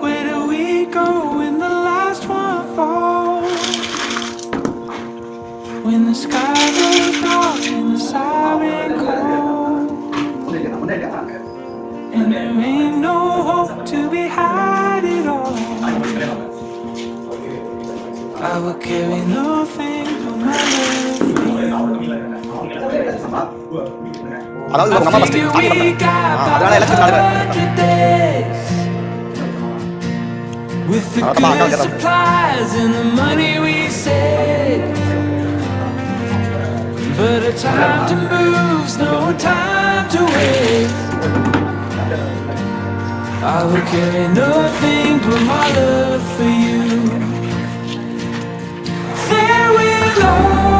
Where do we go when the last one falls? When the sky goes dark and the siren calls, and there ain't no hope to be had at all. I will carry nothing but my love for you. I figure we got about 100 days with the good supplies and the money we saved. But a time to move's no time to waste. I will carry nothing but my love for you. There will always